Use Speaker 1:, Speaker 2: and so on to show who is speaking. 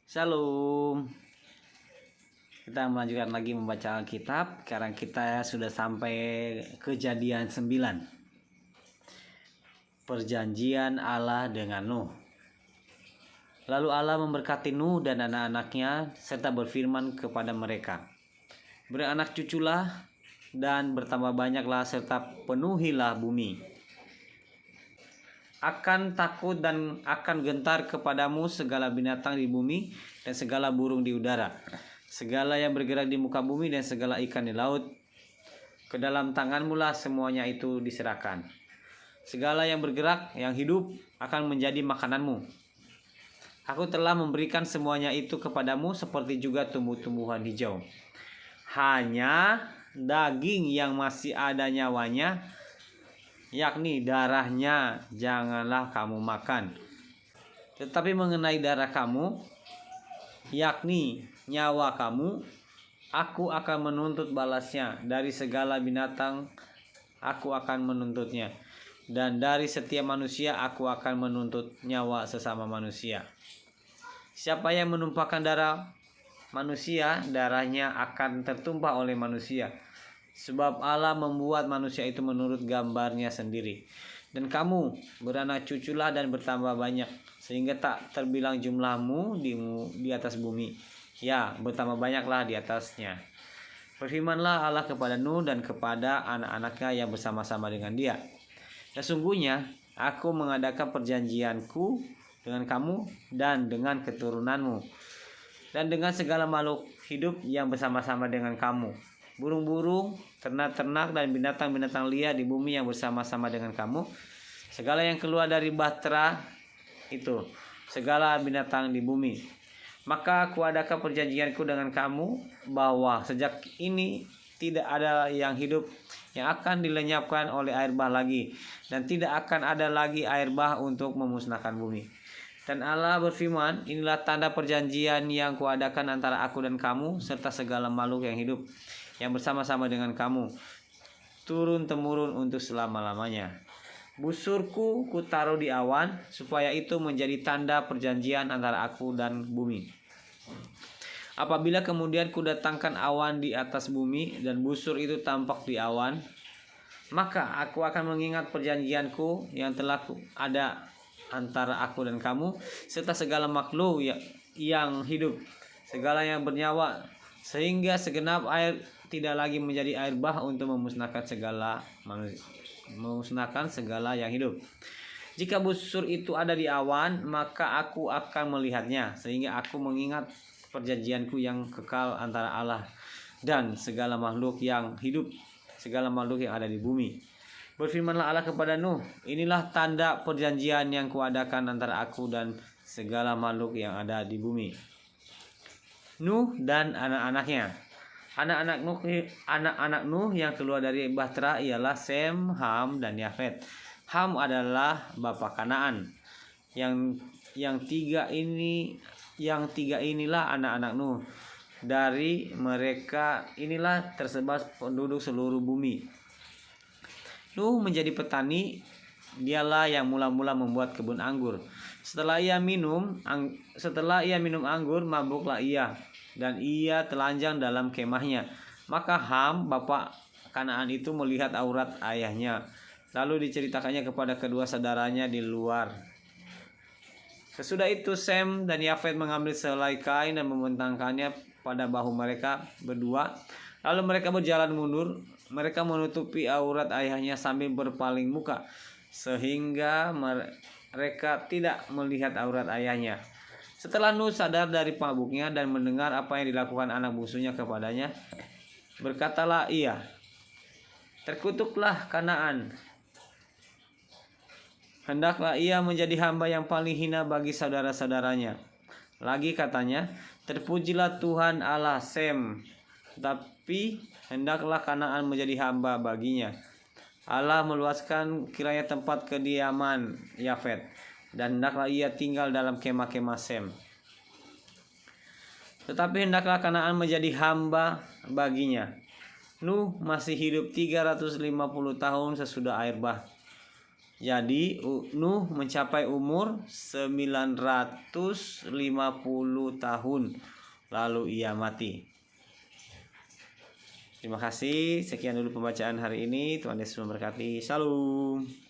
Speaker 1: Shalom. Kita melanjutkan lagi membaca Alkitab. Sekarang kita sudah sampai Kejadian 9. Perjanjian Allah dengan Nuh. Lalu Allah memberkati Nuh dan anak-anaknya serta berfirman kepada mereka, beranak cuculah dan bertambah banyaklah serta penuhilah bumi. Akan takut dan akan gentar kepadamu segala binatang di bumi dan segala burung di udara, segala yang bergerak di muka bumi dan segala ikan di laut. Ke dalam tanganmu lah semuanya itu diserahkan. Segala yang bergerak, yang hidup akan menjadi makananmu. Aku telah memberikan semuanya itu kepadamu seperti juga tumbuh-tumbuhan hijau. Hanya daging yang masih ada nyawanya, yakni darahnya, janganlah kamu makan. Tetapi mengenai darah kamu, yakni nyawa kamu, aku akan menuntut balasnya. Dari segala binatang aku akan menuntutnya, dan dari setiap manusia aku akan menuntut nyawa sesama manusia. Siapa yang menumpahkan darah manusia, darahnya akan tertumpah oleh manusia. Sebab Allah membuat manusia itu menurut gambarnya sendiri. Dan kamu beranak cuculah dan bertambah banyak, sehingga tak terbilang jumlahmu di atas bumi. Ya, bertambah banyaklah di atasnya. Berfirmanlah Allah kepada Nuh dan kepada anak-anaknya yang bersama-sama dengan dia. Sesungguhnya aku mengadakan perjanjianku dengan kamu dan dengan keturunanmu, dan dengan segala makhluk hidup yang bersama-sama dengan kamu, burung-burung, ternak-ternak, dan binatang-binatang liar di bumi yang bersama-sama dengan kamu, segala yang keluar dari bahtera itu, segala binatang di bumi. Maka aku adakan perjanjianku dengan kamu, bahwa sejak ini tidak ada yang hidup yang akan dilenyapkan oleh air bah lagi, dan tidak akan ada lagi air bah untuk memusnahkan bumi. Dan Allah berfirman, inilah tanda perjanjian yang kuadakan antara aku dan kamu serta segala makhluk yang hidup yang bersama-sama dengan kamu, turun-temurun untuk selama-lamanya. Busurku kutaruh di awan, supaya itu menjadi tanda perjanjian antara aku dan bumi. Apabila kemudian kudatangkan awan di atas bumi dan busur itu tampak di awan, maka aku akan mengingat perjanjianku yang telah ada antara aku dan kamu serta segala makhluk yang hidup, segala yang bernyawa, sehingga segenap air tidak lagi menjadi air bah untuk memusnahkan segala yang hidup. Jika busur itu ada di awan, maka aku akan melihatnya, sehingga aku mengingat perjanjianku yang kekal antara Allah dan segala makhluk yang hidup, segala makhluk yang ada di bumi. Berfirmanlah Allah kepada Nuh, inilah tanda perjanjian yang kuadakan antara aku dan segala makhluk yang ada di bumi. Nuh dan anak-anaknya. Anak-anak Nuh yang keluar dari bahtera ialah Sem, Ham, dan Yafet. Ham adalah bapa Kanaan. Yang tiga inilah anak-anak Nuh. Dari mereka inilah tersebar penduduk seluruh bumi. Nuh menjadi petani, dialah yang mula-mula membuat kebun anggur. Setelah ia minum anggur, mabuklah ia, dan ia telanjang dalam kemahnya. Maka Ham, bapa Kanaan itu melihat aurat ayahnya, lalu diceritakannya kepada kedua saudaranya di luar. Sesudah itu Sem dan Yafet mengambil sehelai kain dan membentangkannya pada bahu mereka berdua. Lalu mereka berjalan mundur. Mereka menutupi aurat ayahnya sambil berpaling muka, sehingga mereka tidak melihat aurat ayahnya. Setelah Nuh sadar dari mabuknya dan mendengar apa yang dilakukan anak bungsunya kepadanya, berkatalah ia, terkutuklah Kanaan. Hendaklah ia menjadi hamba yang paling hina bagi saudara-saudaranya. Lagi katanya, terpujilah Tuhan Allah Sem, tapi hendaklah Kanaan menjadi hamba baginya. Allah meluaskan kiranya tempat kediaman Yafet, dan hendaklah ia tinggal dalam kemah-kemah Sem. Tetapi hendaklah Kanaan menjadi hamba baginya. Nuh masih hidup 350 tahun sesudah air bah. Jadi Nuh mencapai umur 950 tahun lalu ia mati. Terima kasih. Sekian dulu pembacaan hari ini. Tuhan Yesus memberkati. Shalom.